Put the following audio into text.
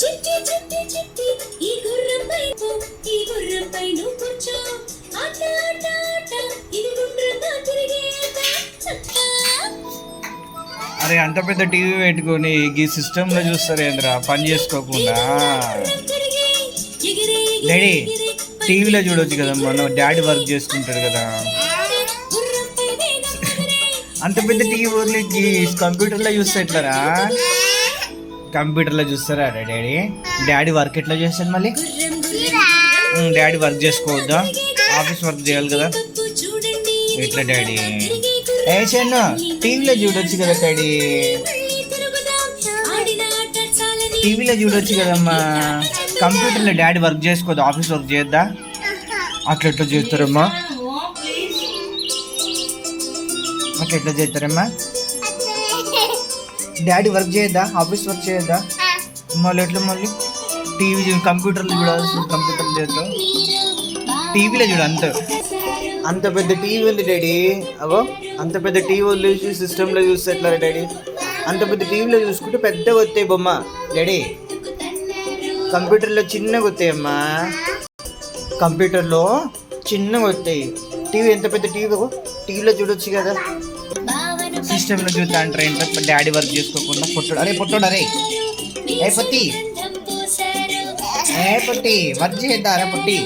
చిట్టి చిట్టి చిట్టి ఈ గుర్రం పై నువ్వు కూర్చో ఆట ఆట ఆట ఇది గుండ్రంగా తిరిగే అరే అంత పెద్ద టీవీ పెట్టుకొని ఈ సిస్టమ్ లో చూస్తారేంద్రా పని చేసుకోకుండా. డాడీ టీవీలో చూడొచ్చు కదమ్మా, నువ్వు డాడీ వర్క్ చేసుకుంటాడు కదా. అంత పెద్ద టీవీ వదిలేకి కంప్యూటర్లో చూస్తే ఎట్లారా? కంప్యూటర్లో చూస్తారా డాడీ? డాడీ వర్క్ ఎట్లా చేస్తాడు మళ్ళీ? డాడీ వర్క్ చేసుకోవద్దా? ఆఫీస్ వర్క్ చేయాలి కదా. ఎట్లా డాడీ? ఏషన్ను టీవీలో చూడొచ్చు కదా డాడీ, టీవీలో చూడొచ్చు కదమ్మా. కంప్యూటర్లో డాడీ వర్క్ చేసుకోవద్దు, ఆఫీస్ వర్క్ చేయొద్దా? అట్లా ఎట్లా చేస్తారమ్మా? అట్లా ఎట్లా చేస్తారమ్మా? డాడీ వర్క్ చేయొద్దా, ఆఫీస్ వర్క్ చేయొద్దా? మళ్ళీ ఎట్లా మళ్ళీ టీవీ కంప్యూటర్లో చూడాల్సి, కంప్యూటర్లో చేస్తావు, టీవీలో చూడు. అంత పెద్ద టీవీ ఉంది డాడీ. అవో అంత పెద్ద టీవీ వదిలేసి సిస్టంలో చూస్తే ఎట్లా డాడీ? అంత పెద్ద టీవీలో చూసుకుంటే పెద్దగా వస్తాయి బొమ్మ డాడీ. కంప్యూటర్లో చిన్నగా వస్తాయమ్మా, కంప్యూటర్లో చిన్నగా వస్తాయి. టీవీ ఎంత పెద్ద టీవీ, టీవీలో చూడొచ్చు కదా. సిస్టంలో చూస్తా అంటారు ఏంటో డాడీ వర్క్ చేసుకోకుండా. పొట్టడు అరే పొట్టడు అరే ఏ పొట్టి వర్క్ చేద్దారా పొట్టి.